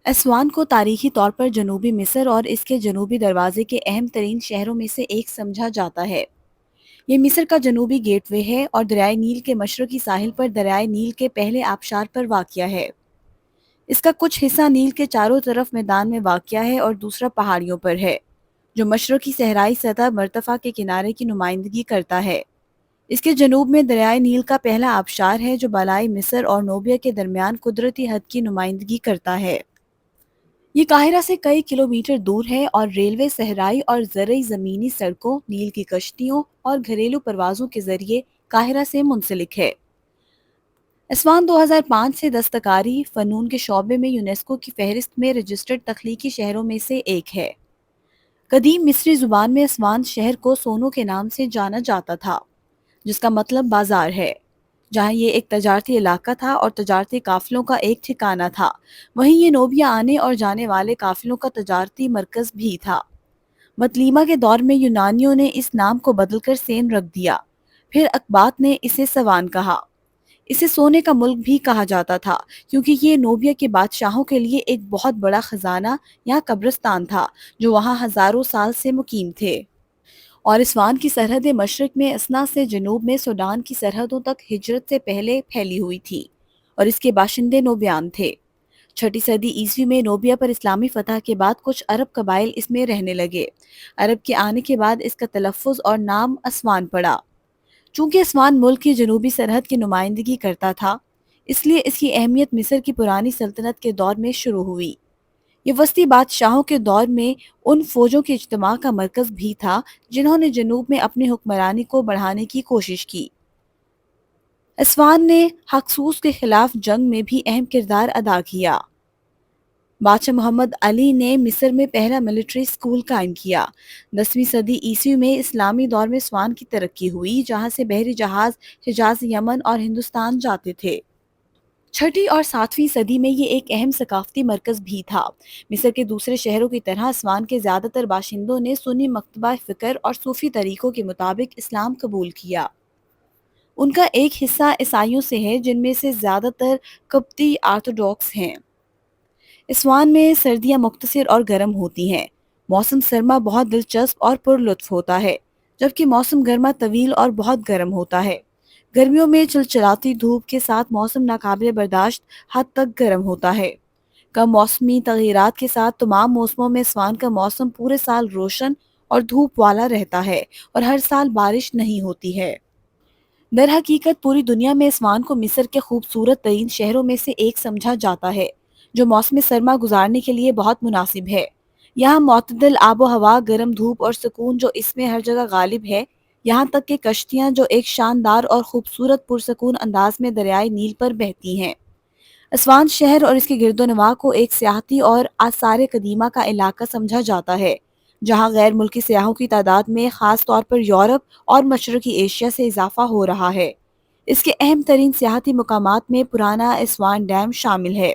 Aswan کو تاریخی طور پر جنوبی مصر اور اس کے جنوبی دروازے کے اہم ترین شہروں میں سے ایک سمجھا جاتا ہے۔ یہ مصر کا جنوبی گیٹ وے ہے اور دریائے نیل کے مشرقی ساحل پر دریائے نیل کے پہلے آبشار پر واقع ہے۔ اس کا کچھ حصہ نیل کے چاروں طرف میدان میں واقع ہے اور دوسرا پہاڑیوں پر ہے، جو مشرقی صحرائی سطح مرتفع کے کنارے کی نمائندگی کرتا ہے۔ اس کے جنوب میں دریائے نیل کا پہلا آبشار ہے جو بالائی مصر اور نوبیا کے درمیان قدرتی حد کی نمائندگی کرتا ہے۔ یہ قاہرہ سے کئی کلومیٹر دور ہے اور ریلوے، صحرائی اور زرعی زمینی سڑکوں، نیل کی کشتیوں اور گھریلو پروازوں کے ذریعے قاہرہ سے منسلک ہے۔ اسوان 2005 سے دستکاری فنون کے شعبے میں یونیسکو کی فہرست میں رجسٹرڈ تخلیقی شہروں میں سے ایک ہے۔ قدیم مصری زبان میں اسوان شہر کو سونو کے نام سے جانا جاتا تھا، جس کا مطلب بازار ہے، جہاں یہ ایک تجارتی علاقہ تھا اور تجارتی قافلوں کا ایک ٹھکانہ تھا۔ وہیں یہ نوبیا آنے اور جانے والے قافلوں کا تجارتی مرکز بھی تھا۔ مطلیمہ کے دور میں یونانیوں نے اس نام کو بدل کر سین رکھ دیا، پھر اقباط نے اسے سوان کہا۔ اسے سونے کا ملک بھی کہا جاتا تھا کیونکہ یہ نوبیا کے بادشاہوں کے لیے ایک بہت بڑا خزانہ یا قبرستان تھا جو وہاں ہزاروں سال سے مقیم تھے۔ اور اسوان کی سرحد مشرق میں اسنا سے جنوب میں سوڈان کی سرحدوں تک ہجرت سے پہلے پھیلی ہوئی تھی اور اس کے باشندے نوبیان تھے۔ 6 صدی عیسوی میں نوبیا پر اسلامی فتح کے بعد کچھ عرب قبائل اس میں رہنے لگے۔ عرب کے آنے کے بعد اس کا تلفظ اور نام اسوان پڑا۔ چونکہ اسوان ملک کی جنوبی سرحد کی نمائندگی کرتا تھا، اس لیے اس کی اہمیت مصر کی پرانی سلطنت کے دور میں شروع ہوئی۔ یہ وسطی بادشاہوں کے دور میں ان فوجوں کے اجتماع کا مرکز بھی تھا جنہوں نے جنوب میں اپنی حکمرانی کو بڑھانے کی کوشش کی۔ اسوان نے ہکسوس کے خلاف جنگ میں بھی اہم کردار ادا کیا۔ بادشاہ محمد علی نے مصر میں پہلا ملٹری اسکول قائم کیا۔ 10ویں صدی عیسوی میں اسلامی دور میں اسوان کی ترقی ہوئی، جہاں سے بحری جہاز حجاز، یمن اور ہندوستان جاتے تھے۔ 6 اور 7ویں صدی میں یہ ایک اہم ثقافتی مرکز بھی تھا۔ مصر کے دوسرے شہروں کی طرح اسوان کے زیادہ تر باشندوں نے سنی مکتبہ فکر اور صوفی طریقوں کے مطابق اسلام قبول کیا۔ ان کا ایک حصہ عیسائیوں سے ہے، جن میں سے زیادہ تر قبطی آرتھوڈاکس ہیں۔ اسوان میں سردیاں مختصر اور گرم ہوتی ہیں۔ موسم سرما بہت دلچسپ اور پر لطف ہوتا ہے، جبکہ موسم گرما طویل اور بہت گرم ہوتا ہے۔ گرمیوں میں چلچلاتی دھوپ کے ساتھ موسم ناقابل برداشت حد تک گرم ہوتا ہے۔ کم موسمی تغیرات کے ساتھ تمام موسموں میں اسوان کا موسم پورے سال روشن اور دھوپ والا رہتا ہے اور ہر سال بارش نہیں ہوتی ہے۔ در حقیقت پوری دنیا میں اسوان کو مصر کے خوبصورت ترین شہروں میں سے ایک سمجھا جاتا ہے، جو موسم سرما گزارنے کے لیے بہت مناسب ہے۔ یہاں معتدل آب و ہوا، گرم دھوپ اور سکون جو اس میں ہر جگہ غالب ہے، یہاں تک کہ کشتیاں جو ایک شاندار اور خوبصورت پرسکون انداز میں دریائے نیل پر بہتی ہیں۔ اسوان شہر اور اس کے گرد و نواح کو ایک سیاحتی اور آثار قدیمہ کا علاقہ سمجھا جاتا ہے، جہاں غیر ملکی سیاحوں کی تعداد میں خاص طور پر یورپ اور مشرقی ایشیا سے اضافہ ہو رہا ہے۔ اس کے اہم ترین سیاحتی مقامات میں پرانا اسوان ڈیم شامل ہے۔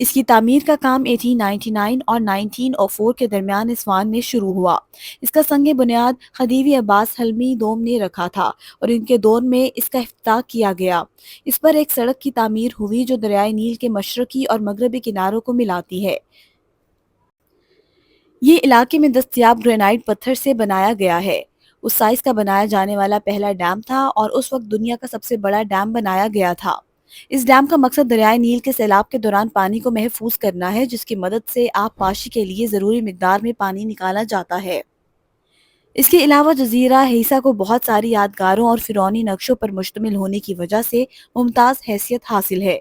اس کی تعمیر کا کام 1899 اور 1904 کے درمیان اسوان میں شروع ہوا۔ اس کا سنگ بنیاد خدیوی عباس حلمی دوم نے رکھا تھا اور ان کے دور میں اس کا افتتاح کیا گیا۔ اس پر ایک سڑک کی تعمیر ہوئی جو دریائے نیل کے مشرقی اور مغربی کناروں کو ملاتی ہے۔ یہ علاقے میں دستیاب گرینائٹ پتھر سے بنایا گیا ہے۔ اس سائز کا بنایا جانے والا پہلا ڈیم تھا اور اس وقت دنیا کا سب سے بڑا ڈیم بنایا گیا تھا۔ اس ڈیم کا مقصد دریائے نیل کے سیلاب کے دوران پانی کو محفوظ کرنا ہے، جس کی مدد سے آب پاشی کے لیے ضروری مقدار میں پانی نکالا جاتا ہے۔ اس کے علاوہ جزیرہ ہیسا کو بہت ساری یادگاروں اور فرعونی نقشوں پر مشتمل ہونے کی وجہ سے ممتاز حیثیت حاصل ہے۔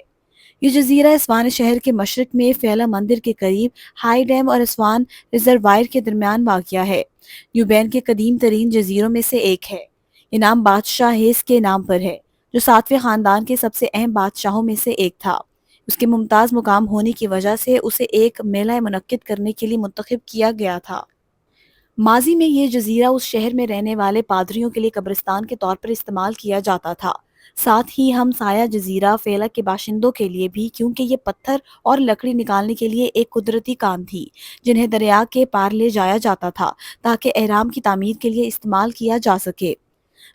یہ جزیرہ اسوان شہر کے مشرق میں فیلہ مندر کے قریب ہائی ڈیم اور اسوان ریزروائر کے درمیان واقع ہے۔ نیوبین کے قدیم ترین جزیروں میں سے ایک ہے۔ یہ نام بادشاہ ہیس کے نام پر ہے، جو 7ویں خاندان کے سب سے اہم بادشاہوں میں سے ایک تھا۔ اس کے ممتاز مقام ہونے کی وجہ سے اسے ایک میلہ منعقد کرنے کے لیے منتخب کیا گیا تھا۔ ماضی میں یہ جزیرہ اس شہر میں رہنے والے پادریوں کے لیے قبرستان کے طور پر استعمال کیا جاتا تھا، ساتھ ہی ہم سایہ جزیرہ فیلہ کے باشندوں کے لیے بھی، کیونکہ یہ پتھر اور لکڑی نکالنے کے لیے ایک قدرتی کان تھی جنہیں دریا کے پار لے جایا جاتا تھا تاکہ اہرام کی تعمیر کے لیے استعمال کیا جا سکے۔